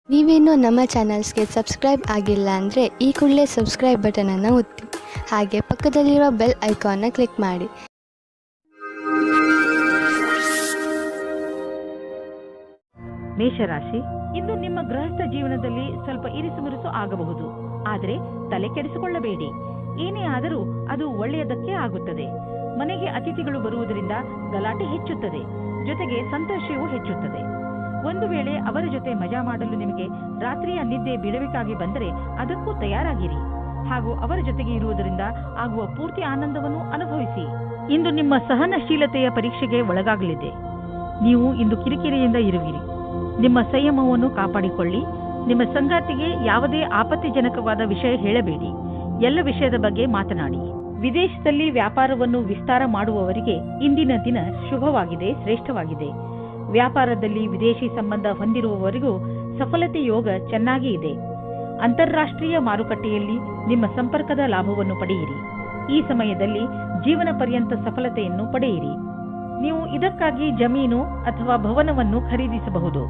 ನೀವೇನೂ ನಮ್ಮ ಚಾನಲ್ಸ್ಗೆ ಸಬ್ಸ್ಕ್ರೈಬ್ ಆಗಿಲ್ಲ ಅಂದರೆ ಈ ಕೂಡಲೇ ಸಬ್ಸ್ಕ್ರೈಬ್ ಬಟನನ್ನು ಒತ್ತಿ ಹಾಗೆ ಪಕ್ಕದಲ್ಲಿರುವ ಬೆಲ್ ಐಕಾನ್ನ ಕ್ಲಿಕ್ ಮಾಡಿ. ಮೇಷರಾಶಿ, ಇಂದು ನಿಮ್ಮ ಗೃಹಸ್ಥ ಜೀವನದಲ್ಲಿ ಸ್ವಲ್ಪ ಇರಿಸುಮುರುಸು ಆಗಬಹುದು. ಆದರೆ ತಲೆ ಕೆಡಿಸಿಕೊಳ್ಳಬೇಡಿ. ಏನೇ ಆದರೂ ಅದು ಒಳ್ಳೆಯದಕ್ಕೆ ಆಗುತ್ತದೆ. ಮನೆಗೆ ಅತಿಥಿಗಳು ಬರುವುದರಿಂದ ಗಲಾಟೆ ಹೆಚ್ಚುತ್ತದೆ, ಜೊತೆಗೆ ಸಂತೋಷವೂ ಹೆಚ್ಚುತ್ತದೆ. ಒಂದು ವೇಳೆ ಅವರ ಜೊತೆ ಮಜಾ ಮಾಡಲು ನಿಮಗೆ ರಾತ್ರಿಯ ನಿದ್ದೆ ಬಿಡಬೇಕಾಗಿ ಬಂದರೆ ಅದಕ್ಕೂ ತಯಾರಾಗಿರಿ ಹಾಗೂ ಅವರ ಜೊತೆಗೆ ಇರುವುದರಿಂದ ಆಗುವ ಪೂರ್ತಿ ಆನಂದವನ್ನು ಅನುಭವಿಸಿ. ಇಂದು ನಿಮ್ಮ ಸಹನಶೀಲತೆಯ ಪರೀಕ್ಷೆಗೆ ಒಳಗಾಗಲಿದೆ. ನೀವು ಇಂದು ಕಿರಿಕಿರಿಯಿಂದ ಇರುವಿರಿ. ನಿಮ್ಮ ಸಂಯಮವನ್ನು ಕಾಪಾಡಿಕೊಳ್ಳಿ. ನಿಮ್ಮ ಸಂಗಾತಿಗೆ ಯಾವುದೇ ಆಪತ್ತಿಜನಕವಾದ ವಿಷಯ ಹೇಳಬೇಡಿ. ಎಲ್ಲ ವಿಷಯದ ಬಗ್ಗೆ ಮಾತನಾಡಿ. ವಿದೇಶದಲ್ಲಿ ವ್ಯಾಪಾರವನ್ನು ವಿಸ್ತಾರ ಮಾಡುವವರಿಗೆ ಇಂದಿನ ದಿನ ಶುಭವಾಗಿದೆ, ಶ್ರೇಷ್ಠವಾಗಿದೆ. ವ್ಯಾಪಾರದಲ್ಲಿ ವಿದೇಶಿ ಸಂಬಂಧ ಹೊಂದಿರುವವರಿಗೂ ಸಫಲತೆ ಯೋಗ ಚೆನ್ನಾಗಿ ಇದೆ. ಅಂತಾರಾಷ್ಟ್ರೀಯ ಮಾರುಕಟ್ಟೆಯಲ್ಲಿ ನಿಮ್ಮ ಸಂಪರ್ಕದ ಲಾಭವನ್ನು ಪಡೆಯಿರಿ. ಈ ಸಮಯದಲ್ಲಿ ಜೀವನ ಪರ್ಯಂತ ಸಫಲತೆಯನ್ನು ಪಡೆಯಿರಿ. ನೀವು ಇದಕ್ಕಾಗಿ ಜಮೀನು ಅಥವಾ ಭವನವನ್ನು ಖರೀದಿಸಬಹುದು.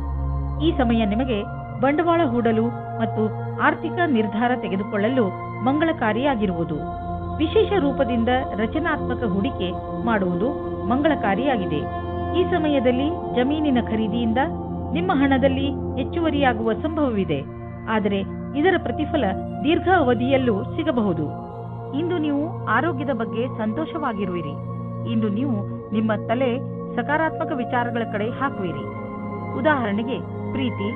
ಈ ಸಮಯ ನಿಮಗೆ ಬಂಡವಾಳ ಹೂಡಲು ಮತ್ತು ಆರ್ಥಿಕ ನಿರ್ಧಾರ ತೆಗೆದುಕೊಳ್ಳಲು ಮಂಗಳಕಾರಿಯಾಗಿರುವುದು. ವಿಶೇಷ ರೂಪದಿಂದ ರಚನಾತ್ಮಕ ಹೂಡಿಕೆ ಮಾಡುವುದು ಮಂಗಳಕಾರಿಯಾಗಿದೆ. ಈ ಸಮಯದಲ್ಲಿ ಜಮೀನಿನ ಖರೀದಿಯಿಂದ ನಿಮ್ಮ ಹಣದಲ್ಲಿ ಹೆಚ್ಚುವರಿಯಾಗುವ ಸಂಭವವಿದೆ, ಆದರೆ ಇದರ ಪ್ರತಿಫಲ ದೀರ್ಘ ಅವಧಿಯಲ್ಲೂ ಸಿಗಬಹುದು. ಇಂದು ನೀವು ಆರೋಗ್ಯದ ಬಗ್ಗೆ ಸಂತೋಷವಾಗಿರುವಿರಿ. ಇಂದು ನೀವು ನಿಮ್ಮ ತಲೆ ಸಕಾರಾತ್ಮಕ ವಿಚಾರಗಳ ಕಡೆ ಹಾಕುವಿರಿ. ಉದಾಹರಣೆಗೆ ಪ್ರೀತಿ,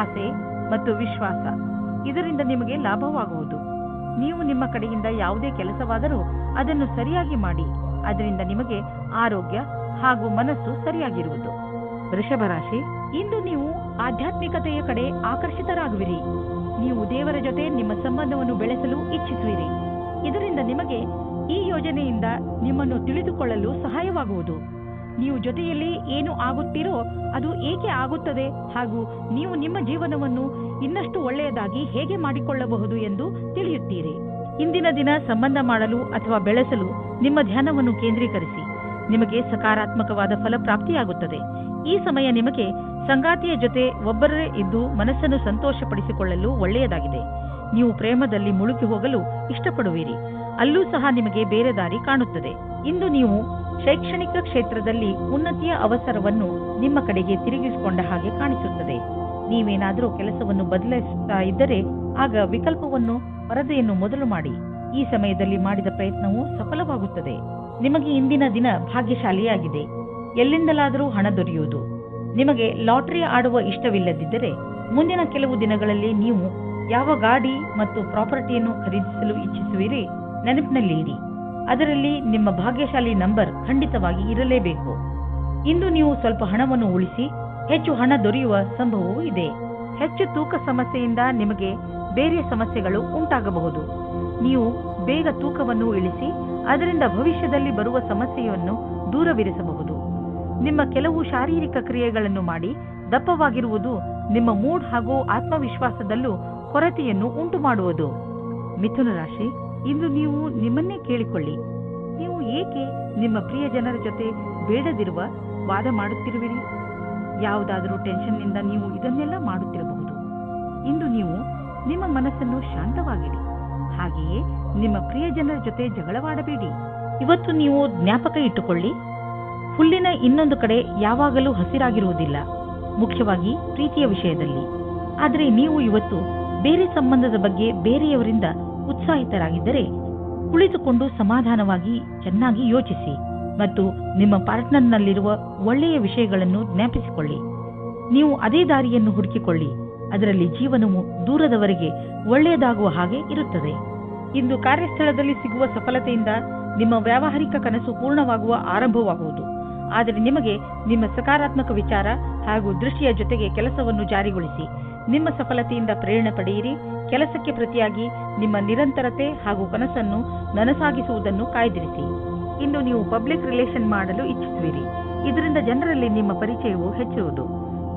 ಆಸೆ ಮತ್ತು ವಿಶ್ವಾಸ. ಇದರಿಂದ ನಿಮಗೆ ಲಾಭವಾಗುವುದು. ನೀವು ನಿಮ್ಮ ಕಡೆಯಿಂದ ಯಾವುದೇ ಕೆಲಸವಾದರೂ ಅದನ್ನು ಸರಿಯಾಗಿ ಮಾಡಿ. ಅದರಿಂದ ನಿಮಗೆ ಆರೋಗ್ಯ ಹಾಗೂ ಮನಸ್ಸು ಸರಿಯಾಗಿರುವುದು. ವೃಷಭ ರಾಶಿ, ಇಂದು ನೀವು ಆಧ್ಯಾತ್ಮಿಕತೆಯ ಕಡೆ ಆಕರ್ಷಿತರಾಗುವಿರಿ. ನೀವು ದೇವರ ಜೊತೆ ನಿಮ್ಮ ಸಂಬಂಧವನ್ನು ಬೆಳೆಸಲು ಇಚ್ಛಿಸುವಿರಿ. ಇದರಿಂದ ನಿಮಗೆ ಈ ಯೋಜನೆಯಿಂದ ನಿಮ್ಮನ್ನು ತಿಳಿದುಕೊಳ್ಳಲು ಸಹಾಯವಾಗುವುದು. ನೀವು ಜೊತೆಯಲ್ಲಿ ಏನು ಆಗುತ್ತೀರೋ ಅದು ಏಕೆ ಆಗುತ್ತದೆ ಹಾಗೂ ನೀವು ನಿಮ್ಮ ಜೀವನವನ್ನು ಇನ್ನಷ್ಟು ಒಳ್ಳೆಯದಾಗಿ ಹೇಗೆ ಮಾಡಿಕೊಳ್ಳಬಹುದು ಎಂದು ತಿಳಿಯುತ್ತೀರಿ. ಇಂದಿನ ದಿನ ಸಂಬಂಧ ಮಾಡಲು ಅಥವಾ ಬೆಳೆಸಲು ನಿಮ್ಮ ಧ್ಯಾನವನ್ನು ಕೇಂದ್ರೀಕರಿಸಿ. ನಿಮಗೆ ಸಕಾರಾತ್ಮಕವಾದ ಫಲಪ್ರಾಪ್ತಿಯಾಗುತ್ತದೆ. ಈ ಸಮಯ ನಿಮಗೆ ಸಂಗಾತಿಯ ಜೊತೆ ಒಬ್ಬರೇ ಇದ್ದು ಮನಸ್ಸನ್ನು ಸಂತೋಷಪಡಿಸಿಕೊಳ್ಳಲು ಒಳ್ಳೆಯದಾಗಿದೆ. ನೀವು ಪ್ರೇಮದಲ್ಲಿ ಮುಳುಗಿ ಹೋಗಲು ಇಷ್ಟಪಡುವಿರಿ. ಅಲ್ಲೂ ಸಹ ನಿಮಗೆ ಬೇರೆ ದಾರಿ ಕಾಣುತ್ತದೆ. ಇಂದು ನೀವು ಶೈಕ್ಷಣಿಕ ಕ್ಷೇತ್ರದಲ್ಲಿ ಉನ್ನತಿಯ ಅವಸರವನ್ನು ನಿಮ್ಮ ಕಡೆಗೆ ತಿರುಗಿಸಿಕೊಂಡ ಹಾಗೆ ಕಾಣಿಸುತ್ತದೆ. ನೀವೇನಾದರೂ ಕೆಲಸವನ್ನು ಬದಲಾಯಿಸುತ್ತಾ ಇದ್ದರೆ ಆಗ ವಿಕಲ್ಪವನ್ನು ವರದಿಯನ್ನು ಮೊದಲು ಮಾಡಿ. ಈ ಸಮಯದಲ್ಲಿ ಮಾಡಿದ ಪ್ರಯತ್ನವು ಸಫಲವಾಗುತ್ತದೆ. ನಿಮಗೆ ಇಂದಿನ ದಿನ ಭಾಗ್ಯಶಾಲಿಯಾಗಿದೆ. ಎಲ್ಲಿಂದಲಾದರೂ ಹಣ ದೊರೆಯುವುದು. ನಿಮಗೆ ಲಾಟರಿ ಆಡುವ ಇಷ್ಟವಿಲ್ಲದಿದ್ದರೆ ಮುಂದಿನ ಕೆಲವು ದಿನಗಳಲ್ಲಿ ನೀವು ಯಾವ ಗಾಡಿ ಮತ್ತು ಪ್ರಾಪರ್ಟಿಯನ್ನು ಖರೀದಿಸಲು ಇಚ್ಛಿಸುವಿರಿ ನೆನಪಿನಲ್ಲಿ ಇಡಿ. ಅದರಲ್ಲಿ ನಿಮ್ಮ ಭಾಗ್ಯಶಾಲಿ ನಂಬರ್ ಖಂಡಿತವಾಗಿ ಇರಲೇಬೇಕು. ಇಂದು ನೀವು ಸ್ವಲ್ಪ ಹಣವನ್ನು ಉಳಿಸಿ ಹೆಚ್ಚು ಹಣ ದೊರೆಯುವ ಸಂಭವವೂ ಇದೆ. ಹೆಚ್ಚು ತೂಕ ಸಮಸ್ಯೆಯಿಂದ ನಿಮಗೆ ಬೇರೆ ಸಮಸ್ಯೆಗಳು ಉಂಟಾಗಬಹುದು. ನೀವು ಬೇಗ ತೂಕವನ್ನು ಇಳಿಸಿ ಅದರಿಂದ ಭವಿಷ್ಯದಲ್ಲಿ ಬರುವ ಸಮಸ್ಯೆಯನ್ನು ದೂರವಿರಿಸಬಹುದು. ನಿಮ್ಮ ಕೆಲವು ಶಾರೀರಿಕ ಕ್ರಿಯೆಗಳನ್ನು ಮಾಡಿ ದಪ್ಪವಾಗಿರುವುದು ನಿಮ್ಮ ಮೂಡ್ ಹಾಗೂ ಆತ್ಮವಿಶ್ವಾಸದಲ್ಲೂ ಕೊರತೆಯನ್ನು ಉಂಟು ಮಾಡುವುದು. ಮಿಥುನ ರಾಶಿ, ಇಂದು ನೀವು ನಿಮ್ಮನ್ನೇ ಕೇಳಿಕೊಳ್ಳಿ. ನೀವು ಏಕೆ ನಿಮ್ಮ ಪ್ರಿಯ ಜನರ ಜೊತೆ ಬೇಡದಿರುವ ವಾದ ಮಾಡುತ್ತಿರುವಿರಿ? ಯಾವುದಾದರೂ ಟೆನ್ಷನ್ನಿಂದ ನೀವು ಇದನ್ನೆಲ್ಲ ಮಾಡುತ್ತಿರಬಹುದು. ಇಂದು ನೀವು ನಿಮ್ಮ ಮನಸ್ಸನ್ನು ಶಾಂತವಾಗಿಡಿ. ಹಾಗೆಯೇ ನಿಮ್ಮ ಪ್ರಿಯ ಜನರ ಜೊತೆ ಜಗಳವಾಡಬೇಡಿ. ಇವತ್ತು ನೀವು ಜ್ಞಾಪಕ ಇಟ್ಟುಕೊಳ್ಳಿ, ಹುಲ್ಲಿನ ಇನ್ನೊಂದು ಕಡೆ ಯಾವಾಗಲೂ ಹಸಿರಾಗಿರುವುದಿಲ್ಲ, ಮುಖ್ಯವಾಗಿ ಪ್ರೀತಿಯ ವಿಷಯದಲ್ಲಿ. ಆದರೆ ನೀವು ಇವತ್ತು ಬೇರೆ ಸಂಬಂಧದ ಬಗ್ಗೆ ಬೇರೆಯವರಿಂದ ಉತ್ಸಾಹಿತರಾಗಿದ್ದರೆ ಕುಳಿತುಕೊಂಡು ಸಮಾಧಾನವಾಗಿ ಚೆನ್ನಾಗಿ ಯೋಚಿಸಿ ಮತ್ತು ನಿಮ್ಮ ಪಾರ್ಟ್ನರ್ನಲ್ಲಿರುವ ಒಳ್ಳೆಯ ವಿಷಯಗಳನ್ನು ಜ್ಞಾಪಿಸಿಕೊಳ್ಳಿ. ನೀವು ಅದೇ ದಾರಿಯನ್ನು ಹುಡುಕಿಕೊಳ್ಳಿ. ಅದರಲ್ಲಿ ಜೀವನವು ದೂರದವರೆಗೆ ಒಳ್ಳೆಯದಾಗುವ ಹಾಗೆ ಇರುತ್ತದೆ. ಇಂದು ಕಾರ್ಯಸ್ಥಳದಲ್ಲಿ ಸಿಗುವ ಸಫಲತೆಯಿಂದ ನಿಮ್ಮ ವ್ಯಾವಹಾರಿಕ ಕನಸು ಪೂರ್ಣವಾಗುವ ಆರಂಭವಾಗುವುದು. ಆದರೆ ನಿಮಗೆ ನಿಮ್ಮ ಸಕಾರಾತ್ಮಕ ವಿಚಾರ ಹಾಗೂ ದೃಷ್ಟಿಯ ಜೊತೆಗೆ ಕೆಲಸವನ್ನು ಜಾರಿಗೊಳಿಸಿ. ನಿಮ್ಮ ಸಫಲತೆಯಿಂದ ಪ್ರೇರಣೆ ಪಡೆಯಿರಿ. ಕೆಲಸಕ್ಕೆ ಪ್ರತಿಯಾಗಿ ನಿಮ್ಮ ನಿರಂತರತೆ ಹಾಗೂ ಕನಸನ್ನು ನನಸಾಗಿಸುವುದನ್ನು ಕಾಯ್ದಿರಿಸಿ. ಇಂದು ನೀವು ಪಬ್ಲಿಕ್ ರಿಲೇಷನ್ ಮಾಡಲು ಇಚ್ಛಿಸುವಿರಿ. ಇದರಿಂದ ಜನರಲ್ಲಿ ನಿಮ್ಮ ಪರಿಚಯವು ಹೆಚ್ಚುವುದು.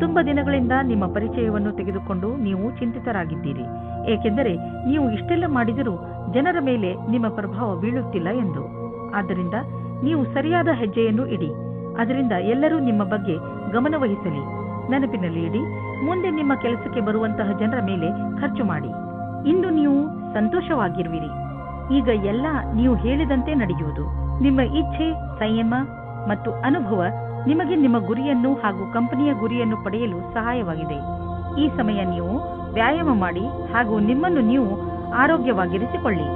ತುಂಬ ದಿನಗಳಿಂದ ನಿಮ್ಮ ಪರಿಚಯವನ್ನು ತೆಗೆದುಕೊಂಡು ನೀವು ಚಿಂತಿತರಾಗಿದ್ದೀರಿ, ಏಕೆಂದರೆ ನೀವು ಇಷ್ಟೆಲ್ಲ ಮಾಡಿದರೂ ಜನರ ಮೇಲೆ ನಿಮ್ಮ ಪ್ರಭಾವ ಬೀಳುತ್ತಿಲ್ಲ ಎಂದು. ಆದ್ದರಿಂದ ನೀವು ಸರಿಯಾದ ಹೆಜ್ಜೆಯನ್ನು ಇಡಿ. ಅದರಿಂದ ಎಲ್ಲರೂ ನಿಮ್ಮ ಬಗ್ಗೆ ಗಮನವಹಿಸಲಿ. ನೆನಪಿನಲ್ಲಿ ಇಡಿ, ಮುಂದೆ ನಿಮ್ಮ ಕೆಲಸಕ್ಕೆ ಬರುವಂತಹ ಜನರ ಮೇಲೆ ಖರ್ಚು ಮಾಡಿ. ಇಂದು ನೀವು ಸಂತೋಷವಾಗಿರುವಿರಿ. ಈಗ ಎಲ್ಲ ನೀವು ಹೇಳಿದಂತೆ ನಡೆಯುವುದು. ನಿಮ್ಮ ಇಚ್ಛೆ, ಸಂಯಮ ಮತ್ತು ಅನುಭವ ನಿಮಗೆ ನಿಮ್ಮ ಗುರಿಯನ್ನು ಹಾಗೂ ಕಂಪನಿಯ ಗುರಿಯನ್ನು ಪಡೆಯಲು ಸಹಾಯವಾಗಿದೆ. ಈ ಸಮಯ ನೀವು ವ್ಯಾಯಾಮ ಮಾಡಿ ಹಾಗೂ ನಿಮ್ಮನ್ನು ನೀವು ಆರೋಗ್ಯವಾಗಿರಿಸಿಕೊಳ್ಳಿ.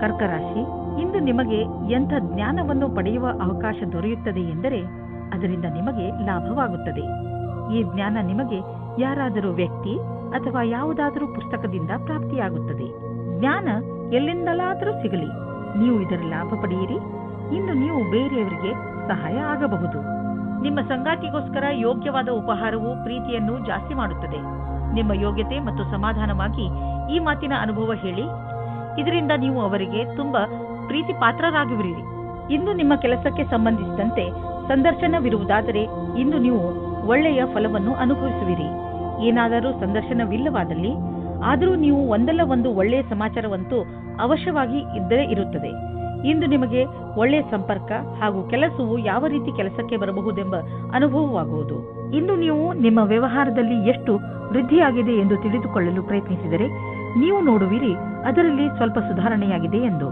ಕರ್ಕ ರಾಶಿ, ಇಂದು ನಿಮಗೆ ಎಂಥ ಜ್ಞಾನವನ್ನು ಪಡೆಯುವ ಅವಕಾಶ ದೊರೆಯುತ್ತದೆ ಎಂದರೆ ಅದರಿಂದ ನಿಮಗೆ ಲಾಭವಾಗುತ್ತದೆ. ಈ ಜ್ಞಾನ ನಿಮಗೆ ಯಾರಾದರೂ ವ್ಯಕ್ತಿ ಅಥವಾ ಯಾವುದಾದರೂ ಪುಸ್ತಕದಿಂದ ಪ್ರಾಪ್ತಿಯಾಗುತ್ತದೆ. ಜ್ಞಾನ ಎಲ್ಲಿಂದಲಾದರೂ ಸಿಗಲಿ, ನೀವು ಇದರ ಲಾಭ ಪಡೆಯಿರಿ. ಇಂದು ನೀವು ಬೇರೆಯವರಿಗೆ ಸಹಾಯ ಆಗಬಹುದು. ನಿಮ್ಮ ಸಂಗಾತಿಗೋಸ್ಕರ ಯೋಗ್ಯವಾದ ಉಪಹಾರವು ಪ್ರೀತಿಯನ್ನು ಜಾಸ್ತಿ ಮಾಡುತ್ತದೆ. ನಿಮ್ಮ ಯೋಗ್ಯತೆ ಮತ್ತು ಸಮಾಧಾನವಾಗಿ ಈ ಮಾತಿನ ಅನುಭವ ಹೇಳಿ. ಇದರಿಂದ ನೀವು ಅವರಿಗೆ ತುಂಬಾ ಪ್ರೀತಿ ಪಾತ್ರರಾಗುವಿರಿ. ಇಂದು ನಿಮ್ಮ ಕೆಲಸಕ್ಕೆ ಸಂಬಂಧಿಸಿದಂತೆ ಸಂದರ್ಶನವಿರುವುದಾದರೆ ಇಂದು ನೀವು ಒಳ್ಳೆಯ ಫಲವನ್ನು ಅನುಭವಿಸುವಿರಿ. ಏನಾದರೂ ಸಂದರ್ಶನವಿಲ್ಲವಾದಲ್ಲಿ ಆದರೂ ನೀವು ಒಂದಲ್ಲ ಒಂದು ಒಳ್ಳೆಯ ಸಮಾಚಾರವಂತೂ ಅವಶ್ಯವಾಗಿ ಇದ್ದೇ ಇರುತ್ತದೆ. ಇಂದು ನಿಮಗೆ ಒಳ್ಳೆಯ ಸಂಪರ್ಕ ಹಾಗೂ ಕೆಲಸವು ಯಾವ ರೀತಿ ಕೆಲಸಕ್ಕೆ ಬರಬಹುದೆಂಬ ಅನುಭವವಾಗುವುದು. ಇಂದು ನೀವು ನಿಮ್ಮ ವ್ಯವಹಾರದಲ್ಲಿ ಎಷ್ಟು ವೃದ್ಧಿಯಾಗಿದೆ ಎಂದು ತಿಳಿದುಕೊಳ್ಳಲು ಪ್ರಯತ್ನಿಸಿದರೆ ನೀವು ನೋಡುವಿರಿ ಅದರಲ್ಲಿ ಸ್ವಲ್ಪ ಸುಧಾರಣೆಯಾಗಿದೆ ಎಂದು.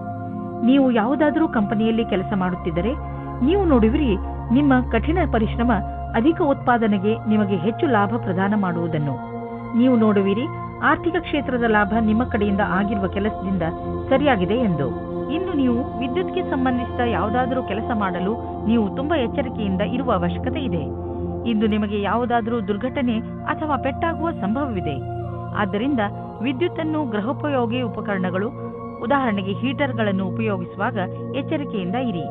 ನೀವು ಯಾವುದಾದರೂ ಕಂಪನಿಯಲ್ಲಿ ಕೆಲಸ ಮಾಡುತ್ತಿದ್ದರೆ ನೀವು ನೋಡುವಿರಿ ನಿಮ್ಮ ಕಠಿಣ ಪರಿಶ್ರಮ ಅಧಿಕ ಉತ್ಪಾದನೆಗೆ ನಿಮಗೆ ಹೆಚ್ಚು ಲಾಭ ಪ್ರದಾನ ಮಾಡುವುದನ್ನು. ನೀವು ನೋಡುವಿರಿ ಆರ್ಥಿಕ ಕ್ಷೇತ್ರದ ಲಾಭ ನಿಮ್ಮ ಕಡೆಯಿಂದ ಆಗಿರುವ ಕೆಲಸದಿಂದ ಸರಿಯಾಗಿದೆ ಎಂದು. ಇಂದು ನೀವು ವಿದ್ಯುತ್ಗೆ ಸಂಬಂಧಿಸಿದ ಯಾವುದಾದರೂ ಕೆಲಸ ಮಾಡಲು ನೀವು ತುಂಬಾ ಎಚ್ಚರಿಕೆಯಿಂದ ಇರುವ ಅವಶ್ಯಕತೆ ಇದೆ. ಇಂದು ನಿಮಗೆ ಯಾವುದಾದರೂ ದುರ್ಘಟನೆ ಅಥವಾ ಪೆಟ್ಟಾಗುವ ಸಂಭವವಿದೆ. ಆದ್ದರಿಂದ ವಿದ್ಯುತ್ತನ್ನು ಗೃಹೋಪಯೋಗಿ ಉಪಕರಣಗಳು, ಉದಾಹರಣೆಗೆ ಹೀಟರ್ಗಳನ್ನು ಉಪಯೋಗಿಸುವಾಗ ಎಚ್ಚರಿಕೆಯಿಂದ ಇರಿ.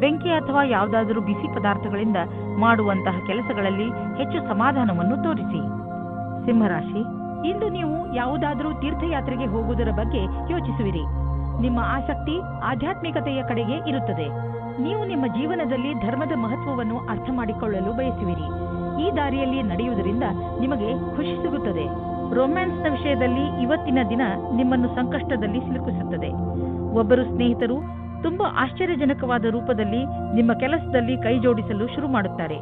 ಬೆಂಕಿ ಅಥವಾ ಯಾವುದಾದರೂ ಬಿಸಿ ಪದಾರ್ಥಗಳಿಂದ ಮಾಡುವಂತಹ ಕೆಲಸಗಳಲ್ಲಿ ಹೆಚ್ಚು ಸಮಾಧಾನವನ್ನು ತೋರಿಸಿ. ಸಿಂಹರಾಶಿ, ಇಂದು ನೀವು ಯಾವುದಾದರೂ ತೀರ್ಥಯಾತ್ರೆಗೆ ಹೋಗುವುದರ ಬಗ್ಗೆ ಯೋಚಿಸುವಿರಿ. ನಿಮ್ಮ ಆಸಕ್ತಿ ಆಧ್ಯಾತ್ಮಿಕತೆಯ ಕಡೆಗೆ ಇರುತ್ತದೆ. ನೀವು ನಿಮ್ಮ ಜೀವನದಲ್ಲಿ ಧರ್ಮದ ಮಹತ್ವವನ್ನು ಅರ್ಥ ಮಾಡಿಕೊಳ್ಳಲು ಬಯಸುವಿರಿ. ಈ ದಾರಿಯಲ್ಲಿ ನಡೆಯುವುದರಿಂದ ನಿಮಗೆ ಖುಷಿ ಸಿಗುತ್ತದೆ. ರೊಮ್ಯಾನ್ಸ್ನ ವಿಷಯದಲ್ಲಿ ಇವತ್ತಿನ ದಿನ ನಿಮ್ಮನ್ನು ಸಂಕಷ್ಟದಲ್ಲಿ ಸಿಲುಕಿಸುತ್ತದೆ. ಒಬ್ಬರು ಸ್ನೇಹಿತರು ತುಂಬಾ ಆಶ್ಚರ್ಯಜನಕವಾದ ರೂಪದಲ್ಲಿ ನಿಮ್ಮ ಕೆಲಸದಲ್ಲಿ ಕೈ ಜೋಡಿಸಲು ಶುರು ಮಾಡುತ್ತಾರೆ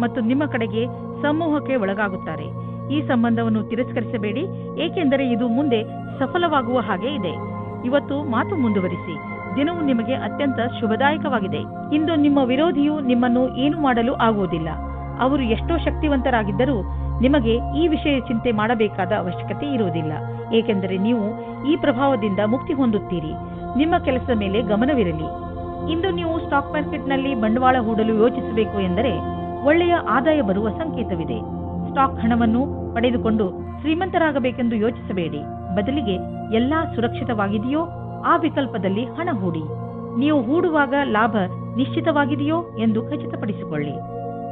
ಮತ್ತು ನಿಮ್ಮ ಕಡೆಗೆ ಸಮೂಹಕ್ಕೆ ಒಳಗಾಗುತ್ತಾರೆ. ಈ ಸಂಬಂಧವನ್ನು ತಿರಸ್ಕರಿಸಬೇಡಿ, ಏಕೆಂದರೆ ಇದು ಮುಂದೆ ಸಫಲವಾಗುವ ಹಾಗೆ ಇದೆ. ಇವತ್ತು ಮಾತು ಮುಂದುವರಿಸಿ. ದಿನವು ನಿಮಗೆ ಅತ್ಯಂತ ಶುಭದಾಯಕವಾಗಿದೆ. ಇಂದು ನಿಮ್ಮ ವಿರೋಧಿಯು ನಿಮ್ಮನ್ನು ಏನು ಮಾಡಲು ಆಗುವುದಿಲ್ಲ. ಅವರು ಎಷ್ಟೋ ಶಕ್ತಿವಂತರಾಗಿದ್ದರೂ ನಿಮಗೆ ಈ ವಿಷಯ ಚಿಂತೆ ಮಾಡಬೇಕಾದ ಅವಶ್ಯಕತೆ ಇರುವುದಿಲ್ಲ, ಏಕೆಂದರೆ ನೀವು ಈ ಪ್ರಭಾವದಿಂದ ಮುಕ್ತಿ ಹೊಂದುತ್ತೀರಿ. ನಿಮ್ಮ ಕೆಲಸದ ಮೇಲೆ ಗಮನವಿರಲಿ. ಇಂದು ನೀವು ಸ್ಟಾಕ್ ಮಾರ್ಕೆಟ್ನಲ್ಲಿ ಬಂಡವಾಳ ಹೂಡಲು ಯೋಚಿಸಬೇಕು ಎಂದರೆ ಒಳ್ಳೆಯ ಆದಾಯ ಬರುವ ಸಂಕೇತವಿದೆ. ಸ್ಟಾಕ್ ಹಣವನ್ನು ಪಡೆದುಕೊಂಡು ಶ್ರೀಮಂತರಾಗಬೇಕೆಂದು ಯೋಚಿಸಬೇಡಿ. ಬದಲಿಗೆ ಎಲ್ಲಾ ಸುರಕ್ಷಿತವಾಗಿದೆಯೋ ಆ ವಿಕಲ್ಪದಲ್ಲಿ ಹಣ ಹೂಡಿ. ನೀವು ಹೂಡುವಾಗ ಲಾಭ ನಿಶ್ಚಿತವಾಗಿದೆಯೋ ಎಂದು ಖಚಿತಪಡಿಸಿಕೊಳ್ಳಿ.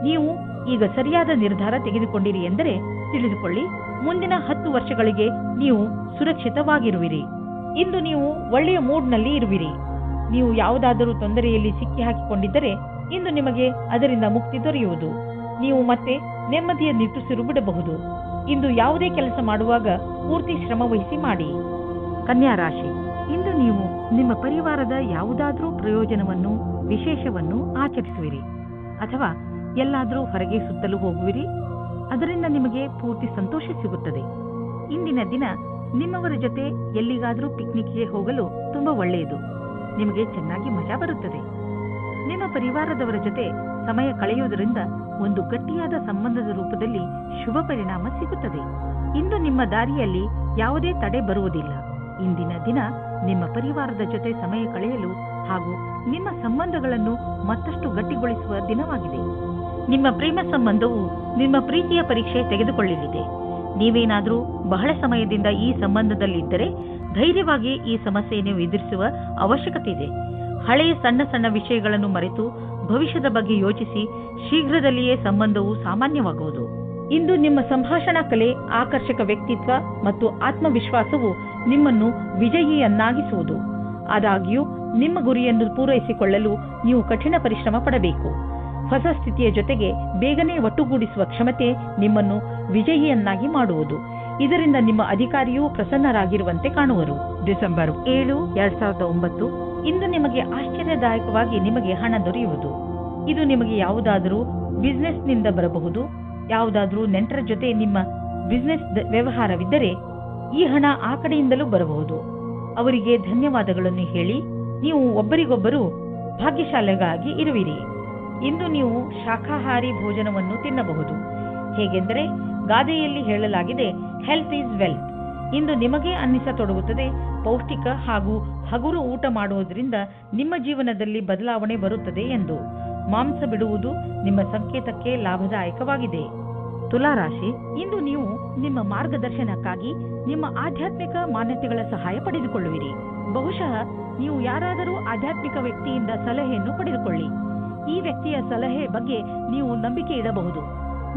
ನೀವು ಈಗ ಸರಿಯಾದ ನಿರ್ಧಾರ ತೆಗೆದುಕೊಂಡಿರಿ ಎಂದರೆ ತಿಳಿದುಕೊಳ್ಳಿ, ಮುಂದಿನ 10 ವರ್ಷಗಳಿಗೆ ನೀವು ಸುರಕ್ಷಿತವಾಗಿರುವಿರಿ. ಇಂದು ನೀವು ಒಳ್ಳೆಯ ಮೂಡ್ನಲ್ಲಿ ಇರುವಿರಿ. ನೀವು ಯಾವುದಾದರೂ ತೊಂದರೆಯಲ್ಲಿ ಸಿಕ್ಕಿ ಹಾಕಿಕೊಂಡಿದ್ದರೆ ಇಂದು ನಿಮಗೆ ಅದರಿಂದ ಮುಕ್ತಿ ದೊರೆಯುವುದು. ನೀವು ಮತ್ತೆ ನೆಮ್ಮದಿಯ ನಿಟ್ಟುಸಿರು ಬಿಡಬಹುದು. ಇಂದು ಯಾವುದೇ ಕೆಲಸ ಮಾಡುವಾಗ ಪೂರ್ತಿ ಶ್ರಮ ವಹಿಸಿ ಮಾಡಿ. ಕನ್ಯಾ ರಾಶಿ, ಇಂದು ನೀವು ನಿಮ್ಮ ಪರಿವಾರದ ಯಾವುದಾದ್ರೂ ಪ್ರಯೋಜನವನ್ನು, ವಿಶೇಷವನ್ನು ಆಚರಿಸುವಿರಿ ಅಥವಾ ಎಲ್ಲಾದರೂ ಹೊರಗೆ ಸುತ್ತಲು ಹೋಗುವಿರಿ. ಅದರಿಂದ ನಿಮಗೆ ಪೂರ್ತಿ ಸಂತೋಷ ಸಿಗುತ್ತದೆ. ಇಂದಿನ ದಿನ ನಿಮ್ಮವರ ಜೊತೆ ಎಲ್ಲಿಗಾದರೂ ಪಿಕ್ನಿಕ್ಗೆ ಹೋಗಲು ತುಂಬಾ ಒಳ್ಳೆಯದು. ನಿಮಗೆ ಚೆನ್ನಾಗಿ ಮಜಾ ಬರುತ್ತದೆ. ನಿಮ್ಮ ಪರಿವಾರದವರ ಜೊತೆ ಸಮಯ ಕಳೆಯುವುದರಿಂದ ಒಂದು ಗಟ್ಟಿಯಾದ ಸಂಬಂಧದ ರೂಪದಲ್ಲಿ ಶುಭ ಪರಿಣಾಮ ಸಿಗುತ್ತದೆ. ಇಂದು ನಿಮ್ಮ ದಾರಿಯಲ್ಲಿ ಯಾವುದೇ ತಡೆ ಬರುವುದಿಲ್ಲ. ಇಂದಿನ ದಿನ ನಿಮ್ಮ ಪರಿವಾರದ ಜೊತೆ ಸಮಯ ಕಳೆಯಲು ಹಾಗೂ ನಿಮ್ಮ ಸಂಬಂಧಗಳನ್ನು ಮತ್ತಷ್ಟು ಗಟ್ಟಿಗೊಳಿಸುವ ದಿನವಾಗಿದೆ. ನಿಮ್ಮ ಪ್ರೇಮ ಸಂಬಂಧವು ನಿಮ್ಮ ಪ್ರೀತಿಯ ಪರೀಕ್ಷೆ ತೆಗೆದುಕೊಳ್ಳಲಿದೆ. ನೀವೇನಾದರೂ ಬಹಳ ಸಮಯದಿಂದ ಈ ಸಂಬಂಧದಲ್ಲಿದ್ದರೆ ಧೈರ್ಯವಾಗಿ ಈ ಸಮಸ್ಯೆಯನ್ನು ಎದುರಿಸುವ ಅವಶ್ಯಕತೆ ಇದೆ. ಹಳೆಯ ಸಣ್ಣ ಸಣ್ಣ ವಿಷಯಗಳನ್ನು ಮರೆತು ಭವಿಷ್ಯದ ಬಗ್ಗೆ ಯೋಚಿಸಿ ಶೀಘ್ರದಲ್ಲಿಯೇ ಸಂಬಂಧವು ಸಾಮಾನ್ಯವಾಗುವುದು. ಇಂದು ನಿಮ್ಮ ಸಂಭಾಷಣಾ ಕಲೆ, ಆಕರ್ಷಕ ವ್ಯಕ್ತಿತ್ವ ಮತ್ತು ಆತ್ಮವಿಶ್ವಾಸವು ನಿಮ್ಮನ್ನು ವಿಜಯಿಯನ್ನಾಗಿಸುವುದು. ಆದಾಗ್ಯೂ ನಿಮ್ಮ ಗುರಿಯನ್ನು ಪೂರೈಸಿಕೊಳ್ಳಲು ನೀವು ಕಠಿಣ ಪರಿಶ್ರಮ ಪಡಬೇಕು. ಹೊಸ ಸ್ಥಿತಿಯ ಜೊತೆಗೆ ಬೇಗನೆ ಒಟ್ಟುಗೂಡಿಸುವ ಕ್ಷಮತೆ ನಿಮ್ಮನ್ನು ವಿಜಯಿಯನ್ನಾಗಿ ಮಾಡುವುದು. ಇದರಿಂದ ನಿಮ್ಮ ಅಧಿಕಾರಿಯೂ ಪ್ರಸನ್ನರಾಗಿರುವಂತೆ ಕಾಣುವರು. ಡಿಸೆಂಬರ್ 7, 2009 ಇಂದು ನಿಮಗೆ ಆಶ್ಚರ್ಯದಾಯಕವಾಗಿ ನಿಮಗೆ ಹಣ ದೊರೆಯುವುದು. ಇದು ನಿಮಗೆ ಯಾವುದಾದರೂ ಬಿಸಿನೆಸ್ನಿಂದ ಬರಬಹುದು. ಯಾವುದಾದ್ರೂ ನೆಂಟರ ಜೊತೆ ನಿಮ್ಮ ಬಿಸಿನೆಸ್ ವ್ಯವಹಾರವಿದ್ದರೆ ಈ ಹಣ ಆ ಕಡೆಯಿಂದಲೂ ಬರಬಹುದು. ಅವರಿಗೆ ಧನ್ಯವಾದಗಳನ್ನು ಹೇಳಿ ನೀವು ಒಬ್ಬರಿಗೊಬ್ಬರು ಭಾಗ್ಯಶಾಲಿಗಳಾಗಿ ಇರುವಿರಿ. ಇಂದು ನೀವು ಶಾಖಾಹಾರಿ ಭೋಜನವನ್ನು ತಿನ್ನಬಹುದು. ಹೇಗೆಂದರೆ ಗಾದೆಯಲ್ಲಿ ಹೇಳಲಾಗಿದೆ, ಹೆಲ್ತ್ ಈಸ್ ವೆಲ್ತ್. ಇಂದು ನಿಮಗೆ ಅನ್ನಿಸತೊಡಗುತ್ತದೆ, ಪೌಷ್ಟಿಕ ಹಾಗೂ ಹಗುರು ಊಟ ಮಾಡುವುದರಿಂದ ನಿಮ್ಮ ಜೀವನದಲ್ಲಿ ಬದಲಾವಣೆ ಬರುತ್ತದೆ ಎಂದು. ಮಾಂಸ ಬಿಡುವುದು ನಿಮ್ಮ ಸಂಕೇತಕ್ಕೆ ಲಾಭದಾಯಕವಾಗಿದೆ. ತುಲಾರಾಶಿ, ಇಂದು ನೀವು ನಿಮ್ಮ ಮಾರ್ಗದರ್ಶನಕ್ಕಾಗಿ ನಿಮ್ಮ ಆಧ್ಯಾತ್ಮಿಕ ಮಾನ್ಯತೆಗಳ ಸಹಾಯ ಪಡೆದುಕೊಳ್ಳುವಿರಿ. ಬಹುಶಃ ನೀವು ಯಾರಾದರೂ ಆಧ್ಯಾತ್ಮಿಕ ವ್ಯಕ್ತಿಯಿಂದ ಸಲಹೆಯನ್ನು ಪಡೆದುಕೊಳ್ಳಿ. ಈ ವ್ಯಕ್ತಿಯ ಸಲಹೆ ಬಗ್ಗೆ ನೀವು ನಂಬಿಕೆ ಇಡಬಹುದು.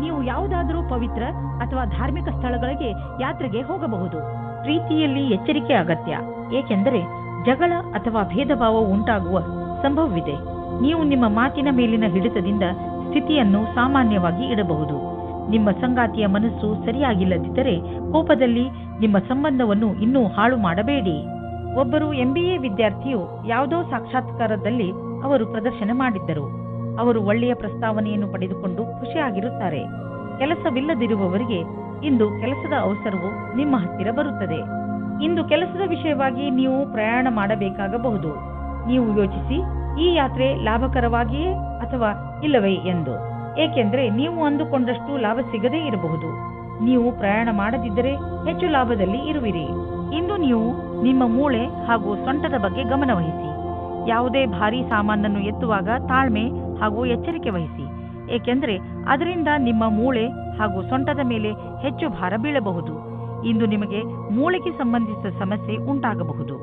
ನೀವು ಯಾವುದಾದರೂ ಪವಿತ್ರ ಅಥವಾ ಧಾರ್ಮಿಕ ಸ್ಥಳಗಳಿಗೆ ಯಾತ್ರೆಗೆ ಹೋಗಬಹುದು. ಪ್ರೀತಿಯಲ್ಲಿ ಎಚ್ಚರಿಕೆ ಅಗತ್ಯ, ಏಕೆಂದರೆ ಜಗಳ ಅಥವಾ ಭೇದ ಭಾವ ಉಂಟಾಗುವ ಸಂಭವವಿದೆ. ನೀವು ನಿಮ್ಮ ಮಾತಿನ ಮೇಲಿನ ಹಿಡಿತದಿಂದ ಸ್ಥಿತಿಯನ್ನು ಸಾಮಾನ್ಯವಾಗಿ ಇಡಬಹುದು. ನಿಮ್ಮ ಸಂಗಾತಿಯ ಮನಸ್ಸು ಸರಿಯಾಗಿಲ್ಲದಿದ್ದರೆ ಕೋಪದಲ್ಲಿ ನಿಮ್ಮ ಸಂಬಂಧವನ್ನು ಇನ್ನೂ ಹಾಳು ಮಾಡಬೇಡಿ. ಒಬ್ಬರು MBA ವಿದ್ಯಾರ್ಥಿಯು ಯಾವುದೋ ಸಾಕ್ಷಾತ್ಕಾರದಲ್ಲಿ ಅವರು ಪ್ರದರ್ಶನ ಮಾಡಿದ್ದರು. ಅವರು ಒಳ್ಳೆಯ ಪ್ರಸ್ತಾವನೆಯನ್ನು ಪಡೆದುಕೊಂಡು ಖುಷಿಯಾಗಿರುತ್ತಾರೆ. ಕೆಲಸವಿಲ್ಲದಿರುವವರಿಗೆ ಇಂದು ಕೆಲಸದ ಅವಸರವು ನಿಮ್ಮ ಹತ್ತಿರ ಬರುತ್ತದೆ. ಇಂದು ಕೆಲಸದ ವಿಷಯವಾಗಿ ನೀವು ಪ್ರಯಾಣ ಮಾಡಬೇಕಾಗಬಹುದು. ನೀವು ಯೋಚಿಸಿ, ಈ ಯಾತ್ರೆ ಲಾಭಕರವಾಗಿಯೇ ಅಥವಾ ಇಲ್ಲವೇ ಎಂದು. ಏಕೆಂದರೆ ನೀವು ಅಂದುಕೊಂಡಷ್ಟು ಲಾಭ ಸಿಗದೇ ಇರಬಹುದು. ನೀವು ಪ್ರಯಾಣ ಮಾಡದಿದ್ದರೆ ಹೆಚ್ಚು ಲಾಭದಲ್ಲಿ ಇರುವಿರಿ. ಇಂದು ನೀವು ನಿಮ್ಮ ಮೂಳೆ ಹಾಗೂ ಸೊಂಟದ ಬಗ್ಗೆ ಗಮನವಹಿಸಿ. ಯಾವುದೇ ಭಾರೀ ಸಾಮಾನನ್ನು ಎತ್ತುವಾಗ ತಾಳ್ಮೆ ಹಾಗೂ ಎಚ್ಚರಿಕೆ ವಹಿಸಿ, ಏಕೆಂದರೆ ಅದರಿಂದ ನಿಮ್ಮ ಮೂಳೆ ಹಾಗೂ ಸೊಂಟದ ಮೇಲೆ ಹೆಚ್ಚು ಭಾರ ಬೀಳಬಹುದು. ಇಂದು ನಿಮಗೆ ಮೂಳೆಗೆ ಸಂಬಂಧಿಸಿದ ಸಮಸ್ಯೆ ಉಂಟಾಗಬಹುದು.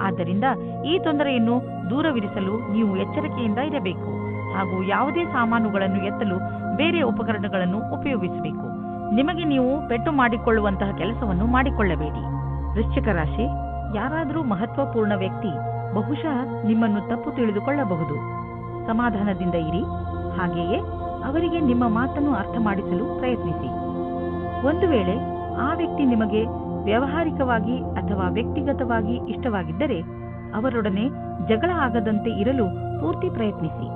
ಆದ್ದರಿಂದ ಈ ತೊಂದರೆಯನ್ನು ದೂರವಿರಿಸಲು ನೀವು ಎಚ್ಚರಿಕೆಯಿಂದ ಇರಬೇಕು ಹಾಗೂ ಯಾವುದೇ ಸಾಮಾನುಗಳನ್ನು ಎತ್ತಲು ಬೇರೆ ಉಪಕರಣಗಳನ್ನು ಉಪಯೋಗಿಸಬೇಕು. ನಿಮಗೆ ನೀವು ಪೆಟ್ಟು ಮಾಡಿಕೊಳ್ಳುವಂತಹ ಕೆಲಸವನ್ನು ಮಾಡಿಕೊಳ್ಳಬೇಡಿ. ವೃಶ್ಚಿಕ ರಾಶಿ, ಯಾರಾದರೂ ಮಹತ್ವಪೂರ್ಣ ವ್ಯಕ್ತಿ ಬಹುಶಃ ನಿಮ್ಮನ್ನು ತಪ್ಪು ತಿಳಿದುಕೊಳ್ಳಬಹುದು. ಸಮಾಧಾನದಿಂದ ಇರಿ. ಹಾಗೆಯೇ ಅವರಿಗೆ ನಿಮ್ಮ ಮಾತನ್ನು ಅರ್ಥ ಮಾಡಿಸಲು ಪ್ರಯತ್ನಿಸಿ. ಒಂದು ವೇಳೆ ಆ ವ್ಯಕ್ತಿ ನಿಮಗೆ ವ್ಯಾವಹಾರಿಕವಾಗಿ ಅಥವಾ ವ್ಯಕ್ತಿಗತವಾಗಿ ಇಷ್ಟವಾಗಿದ್ದರೆ ಅವರೊಡನೆ ಜಗಳ ಆಗದಂತೆ ಇರಲು ಪೂರ್ತಿ ಪ್ರಯತ್ನಿಸಿ.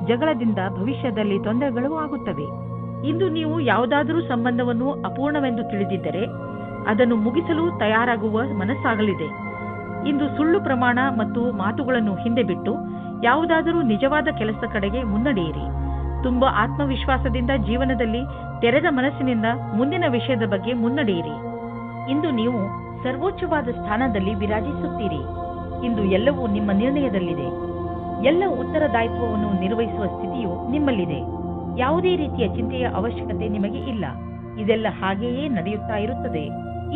ಜಗಳದಿಂದ ಭವಿಷ್ಯದಲ್ಲಿ ತೊಂದರೆಗಳು ಆಗುತ್ತವೆ. ಇಂದು ನೀವು ಯಾವುದಾದರೂ ಸಂಬಂಧವನ್ನು ಅಪೂರ್ಣವೆಂದು ತಿಳಿದಿದ್ದರೆ ಅದನ್ನು ಮುಗಿಸಲು ತಯಾರಾಗುವ ಮನಸ್ಸಾಗಲಿದೆ. ಇಂದು ಸುಳ್ಳು ಪ್ರಮಾಣ ಮತ್ತು ಮಾತುಗಳನ್ನು ಹಿಂದೆ ಬಿಟ್ಟು ಯಾವುದಾದರೂ ನಿಜವಾದ ಕೆಲಸದ ಕಡೆಗೆ ಮುನ್ನಡೆಯಿರಿ. ತುಂಬಾ ಆತ್ಮವಿಶ್ವಾಸದಿಂದ ಜೀವನದಲ್ಲಿ ತೆರೆದ ಮನಸ್ಸಿನಿಂದ ಮುಂದಿನ ವಿಷಯದ ಬಗ್ಗೆ ಮುನ್ನಡೆಯಿರಿ. ಇಂದು ನೀವು ಸರ್ವೋಚ್ಚವಾದ ಸ್ಥಾನದಲ್ಲಿ ವಿರಾಜಿಸುತ್ತೀರಿ. ಇಂದು ಎಲ್ಲವೂ ನಿಮ್ಮ ನಿರ್ಣಯದಲ್ಲಿದೆ. ಎಲ್ಲ ಉತ್ತರದಾಯಿತ್ವವನ್ನು ನಿರ್ವಹಿಸುವ ಸ್ಥಿತಿಯು ನಿಮ್ಮಲ್ಲಿದೆ. ಯಾವುದೇ ರೀತಿಯ ಚಿಂತೆಯ ಅವಶ್ಯಕತೆ ನಿಮಗೆ ಇಲ್ಲ. ಇದೆಲ್ಲ ಹಾಗೆಯೇ ನಡೆಯುತ್ತಾ ಇರುತ್ತದೆ.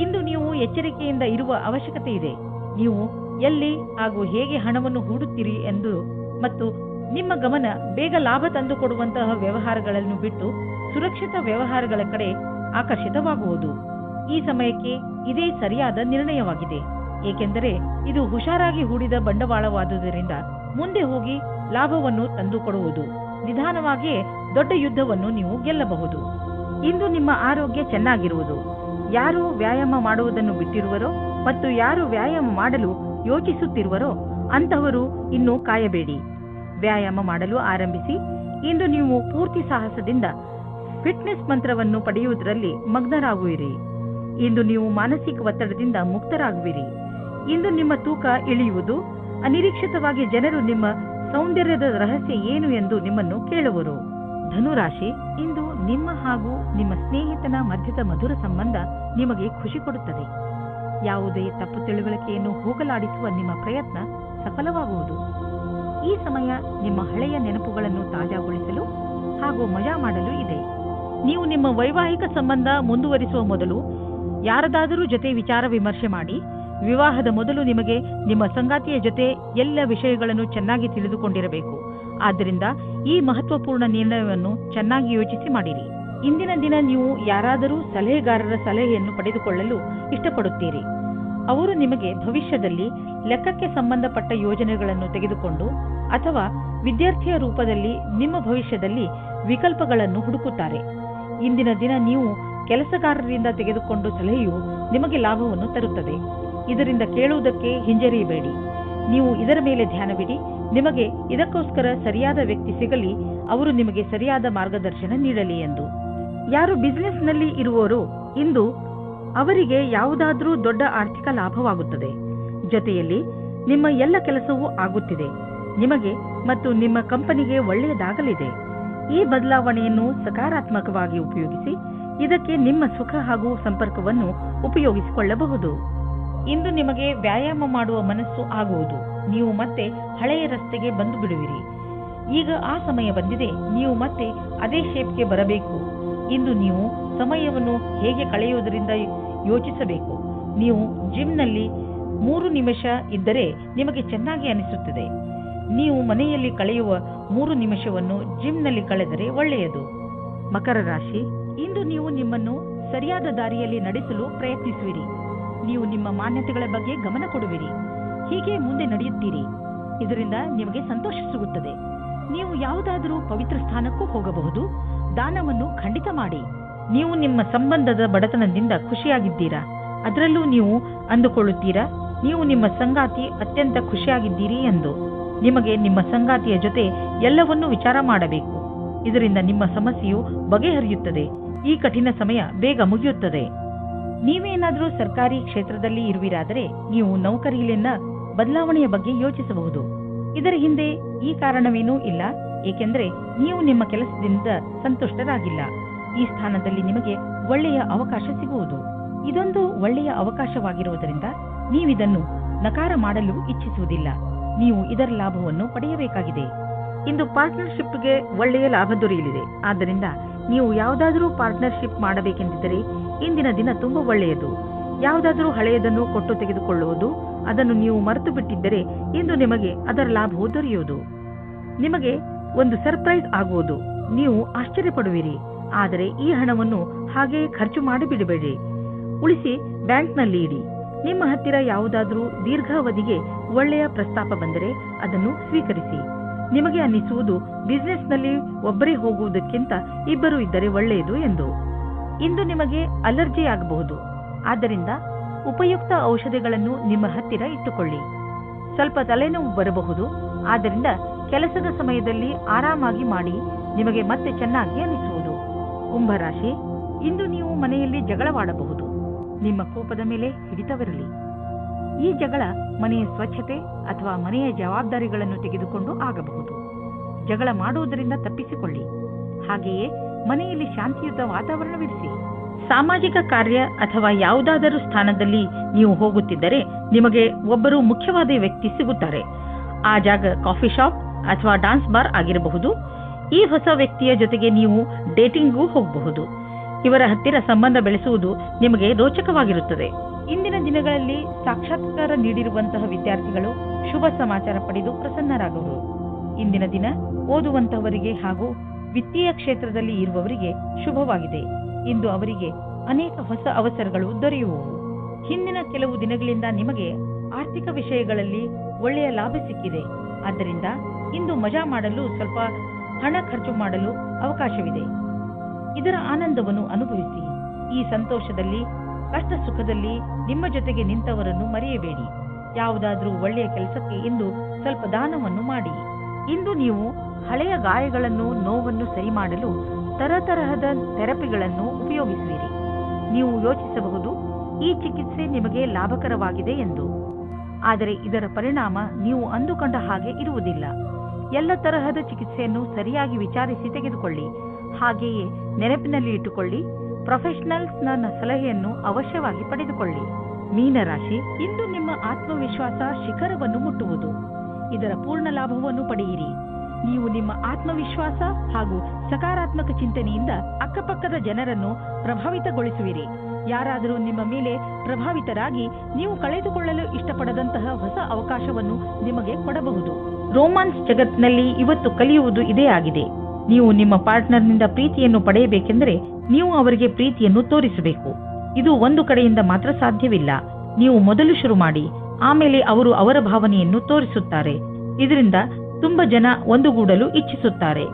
ಇಂದು ನೀವು ಎಚ್ಚರಿಕೆಯಿಂದ ಇರುವ ಅವಶ್ಯಕತೆ ಇದೆ. ನೀವು ಎಲ್ಲಿ ಹಾಗೂ ಹೇಗೆ ಹಣವನ್ನು ಹೂಡುತ್ತೀರಿ ಎಂದು ಮತ್ತು ನಿಮ್ಮ ಗಮನ ಬೇಗ ಲಾಭ ತಂದುಕೊಡುವಂತಹ ವ್ಯವಹಾರಗಳನ್ನು ಬಿಟ್ಟು ಸುರಕ್ಷಿತ ವ್ಯವಹಾರಗಳ ಕಡೆ ಆಕರ್ಷಿತವಾಗುವುದು. ಈ ಸಮಯಕ್ಕೆ ಇದೇ ಸರಿಯಾದ ನಿರ್ಣಯವಾಗಿದೆ, ಏಕೆಂದರೆ ಇದು ಹುಷಾರಾಗಿ ಹೂಡಿದ ಬಂಡವಾಳವಾದುದರಿಂದ ಮುಂದೆ ಹೋಗಿ ಲಾಭವನ್ನು ತಂದುಕೊಡುವುದು. ನಿಧಾನವಾಗಿಯೇ ದೊಡ್ಡ ಯುದ್ಧವನ್ನು ನೀವು ಗೆಲ್ಲಬಹುದು. ಇಂದು ನಿಮ್ಮ ಆರೋಗ್ಯ ಚೆನ್ನಾಗಿರುವುದು. ಯಾರು ವ್ಯಾಯಾಮ ಮಾಡುವುದನ್ನು ಬಿಟ್ಟಿರುವರೋ ಮತ್ತು ಯಾರು ವ್ಯಾಯಾಮ ಮಾಡಲು ಯೋಚಿಸುತ್ತಿರುವರೋ ಅಂತಹವರು ಇನ್ನೂ ಕಾಯಬೇಡಿ. ವ್ಯಾಯಾಮ ಮಾಡಲು ಆರಂಭಿಸಿ. ಇಂದು ನೀವು ಪೂರ್ತಿ ಸಾಹಸದಿಂದ ಫಿಟ್ನೆಸ್ ಮಂತ್ರವನ್ನು ಪಡೆಯುವುದರಲ್ಲಿ ಮಗ್ನರಾಗುವಿರಿ. ಇಂದು ನೀವು ಮಾನಸಿಕ ಒತ್ತಡದಿಂದ ಮುಕ್ತರಾಗುವಿರಿ. ಇಂದು ನಿಮ್ಮ ತೂಕ ಇಳಿಯುವುದು. ಅನಿರೀಕ್ಷಿತವಾಗಿ ಜನರು ನಿಮ್ಮ ಸೌಂದರ್ಯದ ರಹಸ್ಯ ಏನು ಎಂದು ನಿಮ್ಮನ್ನು ಕೇಳುವರು. ಧನುರಾಶಿ, ಇಂದು ನಿಮ್ಮ ಹಾಗೂ ನಿಮ್ಮ ಸ್ನೇಹಿತನ ಮಧ್ಯದ ಮಧುರ ಸಂಬಂಧ ನಿಮಗೆ ಖುಷಿ ಕೊಡುತ್ತದೆ. ಯಾವುದೇ ತಪ್ಪು ತಿಳುವಳಿಕೆಯನ್ನು ಹೋಗಲಾಡಿಸುವ ನಿಮ್ಮ ಪ್ರಯತ್ನ ಸಫಲವಾಗುವುದು. ಈ ಸಮಯ ನಿಮ್ಮ ಹಳೆಯ ನೆನಪುಗಳನ್ನು ತಾಜಾಗೊಳಿಸಲು ಹಾಗೂ ಮಜಾ ಮಾಡಲು ಇದೆ. ನೀವು ನಿಮ್ಮ ವೈವಾಹಿಕ ಸಂಬಂಧ ಮುಂದುವರಿಸುವ ಮೊದಲು ಯಾರದಾದರೂ ಜೊತೆ ವಿಚಾರ ವಿಮರ್ಶೆ ಮಾಡಿ. ವಿವಾಹದ ಮೊದಲು ನಿಮಗೆ ನಿಮ್ಮ ಸಂಗಾತಿಯ ಜೊತೆ ಎಲ್ಲ ವಿಷಯಗಳನ್ನು ಚೆನ್ನಾಗಿ ತಿಳಿದುಕೊಂಡಿರಬೇಕು. ಆದ್ದರಿಂದ ಈ ಮಹತ್ವಪೂರ್ಣ ನಿರ್ಣಯವನ್ನು ಚೆನ್ನಾಗಿ ಯೋಚಿಸಿ ಮಾಡಿರಿ. ಇಂದಿನ ದಿನ ನೀವು ಯಾರಾದರೂ ಸಲಹೆಗಾರರ ಸಲಹೆಯನ್ನು ಪಡೆದುಕೊಳ್ಳಲು ಇಷ್ಟಪಡುತ್ತೀರಿ. ಅವರು ನಿಮಗೆ ಭವಿಷ್ಯದಲ್ಲಿ ಲೆಕ್ಕಕ್ಕೆ ಸಂಬಂಧಪಟ್ಟ ಯೋಜನೆಗಳನ್ನು ತೆಗೆದುಕೊಂಡು ಅಥವಾ ವಿದ್ಯಾರ್ಥಿಯ ರೂಪದಲ್ಲಿ ನಿಮ್ಮ ಭವಿಷ್ಯದಲ್ಲಿ ವಿಕಲ್ಪಗಳನ್ನು ಹುಡುಕುತ್ತಾರೆ. ಇಂದಿನ ದಿನ ನೀವು ಕೆಲಸಗಾರರಿಂದ ತೆಗೆದುಕೊಂಡು ಸಲಹೆಯು ನಿಮಗೆ ಲಾಭವನ್ನು ತರುತ್ತದೆ. ಇದರಿಂದ ಕೇಳುವುದಕ್ಕೆ ಹಿಂಜರಿಯಬೇಡಿ. ನೀವು ಇದರ ಮೇಲೆ ಧ್ಯಾನವಿಡಿ. ನಿಮಗೆ ಇದಕ್ಕೋಸ್ಕರ ಸರಿಯಾದ ವ್ಯಕ್ತಿ ಸಿಗಲಿ, ಅವರು ನಿಮಗೆ ಸರಿಯಾದ ಮಾರ್ಗದರ್ಶನ ನೀಡಲಿ ಎಂದು. ಯಾರು ಬಿಸಿನೆಸ್ನಲ್ಲಿ ಇರುವವರು ಇಂದು ಅವರಿಗೆ ಯಾವುದಾದ್ರೂ ದೊಡ್ಡ ಆರ್ಥಿಕ ಲಾಭವಾಗುತ್ತದೆ. ಜೊತೆಯಲ್ಲಿ ನಿಮ್ಮ ಎಲ್ಲ ಕೆಲಸವೂ ಆಗುತ್ತಿದೆ. ನಿಮಗೆ ಮತ್ತು ನಿಮ್ಮ ಕಂಪನಿಗೆ ಒಳ್ಳೆಯದಾಗಲಿದೆ. ಈ ಬದಲಾವಣೆಯನ್ನು ಸಕಾರಾತ್ಮಕವಾಗಿ ಉಪಯೋಗಿಸಿ ಇದಕ್ಕೆ ನಿಮ್ಮ ಸುಖ ಹಾಗೂ ಸಂಪರ್ಕವನ್ನು ಉಪಯೋಗಿಸಿಕೊಳ್ಳಬಹುದು. ಇಂದು ನಿಮಗೆ ವ್ಯಾಯಾಮ ಮಾಡುವ ಮನಸ್ಸು ಆಗುವುದು. ನೀವು ಮತ್ತೆ ಹಳೆಯ ರಸ್ತೆಗೆ ಬಂದು ಬಿಡುವಿರಿ. ಈಗ ಆ ಸಮಯ ಬಂದಿದೆ. ನೀವು ಮತ್ತೆ ಅದೇ ಶೇಪ್ಗೆ ಬರಬೇಕು. ಇಂದು ನೀವು ಸಮಯವನ್ನು ಹೇಗೆ ಕಳೆಯುವುದರಿಂದ ಯೋಚಿಸಬೇಕು. ನೀವು ಜಿಮ್ನಲ್ಲಿ 3 ನಿಮಿಷ ಇದ್ದರೆ ನಿಮಗೆ ಚೆನ್ನಾಗಿ ಅನಿಸುತ್ತದೆ. ನೀವು ಮನೆಯಲ್ಲಿ ಕಳೆಯುವ 3 ನಿಮಿಷವನ್ನು ಜಿಮ್ನಲ್ಲಿ ಕಳೆದರೆ ಒಳ್ಳೆಯದು. ಮಕರ ರಾಶಿ, ಇಂದು ನೀವು ನಿಮ್ಮನ್ನು ಸರಿಯಾದ ದಾರಿಯಲ್ಲಿ ನಡೆಸಲು ಪ್ರಯತ್ನಿಸುವಿರಿ. ನೀವು ನಿಮ್ಮ ಮಾನ್ಯತೆಗಳ ಬಗ್ಗೆ ಗಮನ ಕೊಡುವಿರಿ. ಹೀಗೆ ಮುಂದೆ ನಡೆಯುತ್ತೀರಿ. ಇದರಿಂದ ನಿಮಗೆ ಸಂತೋಷ ಸಿಗುತ್ತದೆ. ನೀವು ಯಾವುದಾದರೂ ಪವಿತ್ರ ಸ್ಥಾನಕ್ಕೂ ಹೋಗಬಹುದು. ದಾನವನ್ನು ಖಂಡಿತ ಮಾಡಿ. ನೀವು ನಿಮ್ಮ ಸಂಬಂಧದ ಬಡತನದಿಂದ ಖುಷಿಯಾಗಿದ್ದೀರಾ? ಅದರಲ್ಲೂ ನೀವು ಅಂದುಕೊಳ್ಳುತ್ತೀರಾ ನೀವು ನಿಮ್ಮ ಸಂಗಾತಿ ಅತ್ಯಂತ ಖುಷಿಯಾಗಿದ್ದೀರಿ ಎಂದು. ನಿಮಗೆ ನಿಮ್ಮ ಸಂಗಾತಿಯ ಜೊತೆ ಎಲ್ಲವನ್ನೂ ವಿಚಾರ ಮಾಡಬೇಕು. ಇದರಿಂದ ನಿಮ್ಮ ಸಮಸ್ಯೆಯು ಬಗೆಹರಿಯುತ್ತದೆ. ಈ ಕಠಿಣ ಸಮಯ ಬೇಗ ಮುಗಿಯುತ್ತದೆ. ನೀವೇನಾದರೂ ಸರ್ಕಾರಿ ಕ್ಷೇತ್ರದಲ್ಲಿ ಇರುವಿರಾದರೆ ನೀವು ನೌಕರಿಯಲ್ಲಿನ ಬದಲಾವಣೆಯ ಬಗ್ಗೆ ಯೋಚಿಸಬಹುದು. ಇದರ ಹಿಂದೆ ಈ ಕಾರಣವೇನೂ ಇಲ್ಲ, ಏಕೆಂದರೆ ನೀವು ನಿಮ್ಮ ಕೆಲಸದಿಂದ ಸಂತುಷ್ಟರಾಗಿಲ್ಲ. ಈ ಸ್ಥಾನದಲ್ಲಿ ನಿಮಗೆ ಒಳ್ಳೆಯ ಅವಕಾಶ ಸಿಗುವುದು. ಇದೊಂದು ಒಳ್ಳೆಯ ಅವಕಾಶವಾಗಿರುವುದರಿಂದ ನೀವಿದನ್ನು ನಕಾರ ಮಾಡಲು ಇಚ್ಛಿಸುವುದಿಲ್ಲ. ನೀವು ಇದರ ಲಾಭವನ್ನು ಪಡೆಯಬೇಕಾಗಿದೆ. ಇಂದು ಪಾರ್ಟ್ನರ್ಶಿಪ್ಗೆ ಒಳ್ಳೆಯ ಲಾಭ ದೊರೆಯಲಿದೆ. ಆದ್ದರಿಂದ ನೀವು ಯಾವುದಾದರೂ ಪಾರ್ಟ್ನರ್ಶಿಪ್ ಮಾಡಬೇಕೆಂದಿದ್ದರೆ ಇಂದಿನ ದಿನ ತುಂಬಾ ಒಳ್ಳೆಯದು. ಯಾವುದಾದರೂ ಹಳೆಯದನ್ನು ಕೊಟ್ಟು ತೆಗೆದುಕೊಳ್ಳುವುದು, ಅದನ್ನು ನೀವು ಮರೆತು ಬಿಟ್ಟಿದ್ದರೆ ಇಂದು ನಿಮಗೆ ಅದರ ಲಾಭವು ದೊರೆಯುವುದು. ನಿಮಗೆ ಒಂದು ಸರ್ಪ್ರೈಸ್ ಆಗುವುದು. ನೀವು ಆಶ್ಚರ್ಯಪಡುವಿರಿ. ಆದರೆ ಈ ಹಣವನ್ನು ಹಾಗೆಯೇ ಖರ್ಚು ಮಾಡಿಬಿಡಬೇಡಿ. ಉಳಿಸಿ ಬ್ಯಾಂಕ್ನಲ್ಲಿ ಇಡಿ. ನಿಮ್ಮ ಹತ್ತಿರ ಯಾವುದಾದರೂ ದೀರ್ಘಾವಧಿಗೆ ಒಳ್ಳೆಯ ಪ್ರಸ್ತಾಪ ಬಂದರೆ ಅದನ್ನು ಸ್ವೀಕರಿಸಿ. ನಿಮಗೆ ಅನ್ನಿಸುವುದು ಬಿಸಿನೆಸ್ನಲ್ಲಿ ಒಬ್ಬರೇ ಹೋಗುವುದಕ್ಕಿಂತ ಇಬ್ಬರು ಇದ್ದರೆ ಒಳ್ಳೆಯದು ಎಂದು. ಇಂದು ನಿಮಗೆ ಅಲರ್ಜಿ ಆಗಬಹುದು. ಆದ್ದರಿಂದ ಉಪಯುಕ್ತ ಔಷಧಿಗಳನ್ನು ನಿಮ್ಮ ಹತ್ತಿರ ಇಟ್ಟುಕೊಳ್ಳಿ. ಸ್ವಲ್ಪ ತಲೆನೋವು ಬರಬಹುದು. ಆದ್ದರಿಂದ ಕೆಲಸದ ಸಮಯದಲ್ಲಿ ಆರಾಮಾಗಿ ಮಾಡಿ. ನಿಮಗೆ ಮತ್ತೆ ಚೆನ್ನಾಗಿ ಅನಿಸುವುದು. ಕುಂಭರಾಶಿ, ಇಂದು ನೀವು ಮನೆಯಲ್ಲಿ ಜಗಳವಾಡಬಹುದು. ನಿಮ್ಮ ಕೋಪದ ಮೇಲೆ ಹಿಡಿತವಿರಲಿ. ಈ ಜಗಳ ಮನೆಯ ಸ್ವಚ್ಛತೆ ಅಥವಾ ಮನೆಯ ಜವಾಬ್ದಾರಿಗಳನ್ನು ತೆಗೆದುಕೊಂಡು ಆಗಬಹುದು. ಜಗಳ ಮಾಡುವುದರಿಂದ ತಪ್ಪಿಸಿಕೊಳ್ಳಿ. ಹಾಗೆಯೇ ಮನೆಯಲ್ಲಿ ಶಾಂತಿಯುತ ವಾತಾವರಣವಿರಿಸಿ. ಸಾಮಾಜಿಕ ಕಾರ್ಯ ಅಥವಾ ಯಾವುದಾದರೂ ಸ್ಥಾನದಲ್ಲಿ ನೀವು ಹೋಗುತ್ತಿದ್ದರೆ ನಿಮಗೆ ಒಬ್ಬರು ಮುಖ್ಯವಾದ ವ್ಯಕ್ತಿ ಸಿಗುತ್ತಾರೆ. ಆ ಜಾಗ ಕಾಫಿ ಶಾಪ್ ಅಥವಾ ಡಾನ್ಸ್ ಬಾರ್ ಆಗಿರಬಹುದು. ಈ ಹೊಸ ವ್ಯಕ್ತಿಯ ಜೊತೆಗೆ ನೀವು ಡೇಟಿಂಗ್ಗೂ ಹೋಗಬಹುದು. ಇವರ ಹತ್ತಿರ ಸಂಬಂಧ ಬೆಳೆಸುವುದು ನಿಮಗೆ ರೋಚಕವಾಗಿರುತ್ತದೆ. ಇಂದಿನ ದಿನಗಳಲ್ಲಿ ಸಾಕ್ಷಾತ್ಕಾರ ನೀಡಿರುವಂತಹ ವಿದ್ಯಾರ್ಥಿಗಳು ಶುಭ ಸಮಾಚಾರ ಪಡೆದು ಪ್ರಸನ್ನರಾಗುವರು. ಇಂದಿನ ದಿನ ಓದುವಂತಹವರಿಗೆ ಹಾಗೂ ವಿತ್ತೀಯ ಕ್ಷೇತ್ರದಲ್ಲಿ ಇರುವವರಿಗೆ ಶುಭವಾಗಿದೆ. ಇಂದು ಅವರಿಗೆ ಅನೇಕ ಹೊಸ ಅವಸರಗಳು ದೊರೆಯುವವು. ಹಿಂದಿನ ಕೆಲವು ದಿನಗಳಿಂದ ನಿಮಗೆ ಆರ್ಥಿಕ ವಿಷಯಗಳಲ್ಲಿ ಒಳ್ಳೆಯ ಲಾಭ ಸಿಕ್ಕಿದೆ. ಆದ್ದರಿಂದ ಇಂದು ಮಜಾ ಮಾಡಲು ಸ್ವಲ್ಪ ಹಣ ಖರ್ಚು ಮಾಡಲು ಅವಕಾಶವಿದೆ. ಇದರ ಆನಂದವನ್ನು ಅನುಭವಿಸಿ. ಈ ಸಂತೋಷದಲ್ಲಿ ಕಷ್ಟ ಸುಖದಲ್ಲಿ ನಿಮ್ಮ ಜೊತೆಗೆ ನಿಂತವರನ್ನು ಮರೆಯಬೇಡಿ. ಯಾವುದಾದ್ರೂ ಒಳ್ಳೆಯ ಕೆಲಸಕ್ಕೆ ಇಂದು ಸ್ವಲ್ಪ ದಾನವನ್ನು ಮಾಡಿ. ಇಂದು ನೀವು ಹಳೆಯ ಗಾಯಗಳನ್ನು ನೋವನ್ನು ಸರಿ ಮಾಡಲು ತರತರಹದ ಥೆರಪಿಗಳನ್ನು ಉಪಯೋಗಿಸುವಿರಿ. ನೀವು ಯೋಚಿಸಬಹುದು ಈ ಚಿಕಿತ್ಸೆ ನಿಮಗೆ ಲಾಭಕರವಾಗಿದೆ ಎಂದು. ಆದರೆ ಇದರ ಪರಿಣಾಮ ನೀವು ಅಂದುಕೊಂಡ ಹಾಗೆ ಇರುವುದಿಲ್ಲ. ಎಲ್ಲ ತರಹದ ಚಿಕಿತ್ಸೆಯನ್ನು ಸರಿಯಾಗಿ ವಿಚಾರಿಸಿ ತೆಗೆದುಕೊಳ್ಳಿ. ಹಾಗೆಯೇ ನೆನಪಿನಲ್ಲಿ ಇಟ್ಟುಕೊಳ್ಳಿ, ಪ್ರೊಫೆಷನಲ್ಸ್ನ ಸಲಹೆಯನ್ನು ಅವಶ್ಯವಾಗಿ ಪಡೆದುಕೊಳ್ಳಿ. ಮೀನರಾಶಿ, ಇಂದು ನಿಮ್ಮ ಆತ್ಮವಿಶ್ವಾಸ ಶಿಖರವನ್ನು ಮುಟ್ಟುವುದು. ಇದರ ಪೂರ್ಣ ಲಾಭವನ್ನು ಪಡೆಯಿರಿ. ನೀವು ನಿಮ್ಮ ಆತ್ಮವಿಶ್ವಾಸ ಹಾಗೂ ಸಕಾರಾತ್ಮಕ ಚಿಂತನೆಯಿಂದ ಅಕ್ಕಪಕ್ಕದ ಜನರನ್ನು ಪ್ರಭಾವಿತಗೊಳಿಸುವಿರಿ. ಯಾರಾದರೂ ನಿಮ್ಮ ಮೇಲೆ ಪ್ರಭಾವಿತರಾಗಿ ನೀವು ಕಳೆದುಕೊಳ್ಳಲು ಇಷ್ಟಪಡದಂತಹ ಹೊಸ ಅವಕಾಶವನ್ನು ನಿಮಗೆ ಕೊಡಬಹುದು. ರೋಮಾನ್ಸ್ ಜಗತ್ತಿನಲ್ಲಿ ಇವತ್ತು ಕಲಿಯುವುದು ಇದೇ ಆಗಿದೆ. ನೀವು ನಿಮ್ಮ ಪಾರ್ಟ್ನರ್ನಿಂದ ಪ್ರೀತಿಯನ್ನು ಪಡೆಯಬೇಕೆಂದರೆ ನೀವು ಅವರಿಗೆ ಪ್ರೀತಿಯನ್ನು ತೋರಿಸಬೇಕು. ಇದು ಒಂದು ಕಡೆಯಿಂದ ಮಾತ್ರ ಸಾಧ್ಯವಿಲ್ಲ. ನೀವು ಮೊದಲು ಶುರು ಮಾಡಿ, ಆಮೇಲೆ ಅವರು ಅವರ ಭಾವನೆಯನ್ನು ತೋರಿಸುತ್ತಾರೆ. ಇದರಿಂದ ತುಂಬಾ ಜನ ಒಂದುಗೂಡಲು ಇಚ್ಛಿಸುತ್ತಾರೆ.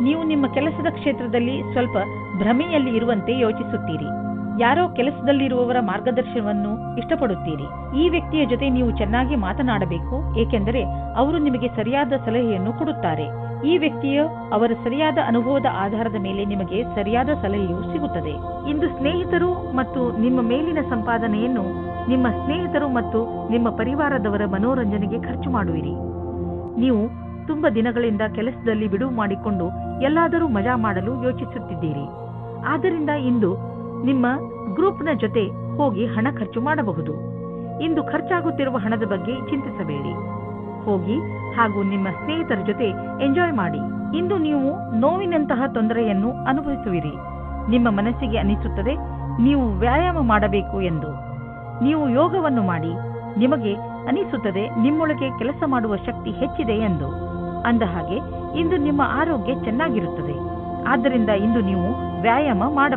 ನೀವು ನಿಮ್ಮ ಕೆಲಸದ ಕ್ಷೇತ್ರದಲ್ಲಿ ಸ್ವಲ್ಪ ಭ್ರಮೆಯಲ್ಲಿ ಇರುವಂತೆ ಯೋಚಿಸುತ್ತೀರಿ. ಯಾರೋ ಕೆಲಸದಲ್ಲಿರುವವರ ಮಾರ್ಗದರ್ಶನವನ್ನು ಇಷ್ಟಪಡುತ್ತೀರಿ. ಈ ವ್ಯಕ್ತಿಯ ಜೊತೆ ನೀವು ಚೆನ್ನಾಗಿ ಮಾತನಾಡಬೇಕು, ಏಕೆಂದರೆ ಅವರು ನಿಮಗೆ ಸರಿಯಾದ ಸಲಹೆಯನ್ನು ಕೊಡುತ್ತಾರೆ. ಈ ವ್ಯಕ್ತಿಯು ಅವರ ಸರಿಯಾದ ಅನುಭವದ ಆಧಾರದ ಮೇಲೆ ನಿಮಗೆ ಸರಿಯಾದ ಸಲಹೆಯು ಸಿಗುತ್ತದೆ. ಇಂದು ಸ್ನೇಹಿತರು ಮತ್ತು ನಿಮ್ಮ ಮೇಲಿನ ಸಂಪಾದನೆಯನ್ನು ನಿಮ್ಮ ಸ್ನೇಹಿತರು ಮತ್ತು ನಿಮ್ಮ ಪರಿವಾರದವರ ಮನೋರಂಜನೆಗೆ ಖರ್ಚು ಮಾಡುವಿರಿ. ನೀವು ತುಂಬಾ ದಿನಗಳಿಂದ ಕೆಲಸದಲ್ಲಿ ಬಿಡುವು ಮಾಡಿಕೊಂಡು ಎಲ್ಲಾದರೂ ಮಜಾ ಮಾಡಲು ಯೋಚಿಸುತ್ತಿದ್ದೀರಿ. ಆದ್ದರಿಂದ ಇಂದು ನಿಮ್ಮ ಗ್ರೂಪ್ನ ಜೊತೆ ಹೋಗಿ ಹಣ ಖರ್ಚು ಮಾಡಬಹುದು. ಇಂದು ಖರ್ಚಾಗುತ್ತಿರುವ ಹಣದ ಬಗ್ಗೆ ಚಿಂತಿಸಬೇಡಿ. ಹೋಗಿ ಹಾಗೂ ನಿಮ್ಮ ಸ್ನೇಹಿತರ ಜೊತೆ ಎಂಜಾಯ್ ಮಾಡಿ. ಇಂದು ನೀವು ನೋವಿನಂತಹ ತೊಂದರೆಯನ್ನು ಅನುಭವಿಸುವಿರಿ. ನಿಮ್ಮ ಮನಸ್ಸಿಗೆ ಅನಿಸುತ್ತದೆ ನೀವು ವ್ಯಾಯಾಮ ಮಾಡಬೇಕು ಎಂದು. ನೀವು ಯೋಗವನ್ನು ಮಾಡಿ. ನಿಮಗೆ ಅನಿಸುತ್ತದೆ ನಿಮ್ಮೊಳಗೆ ಕೆಲಸ ಮಾಡುವ ಶಕ್ತಿ ಹೆಚ್ಚಿದೆ ಎಂದು. ಅಂದ ಹಾಗೆ ಇಂದು ನಿಮ್ಮ ಆರೋಗ್ಯ ಚೆನ್ನಾಗಿರುತ್ತದೆ. ಆದ್ದರಿಂದ ಇಂದು ನೀವು ವ್ಯಾಯಾಮ ಮಾಡಬಹುದು.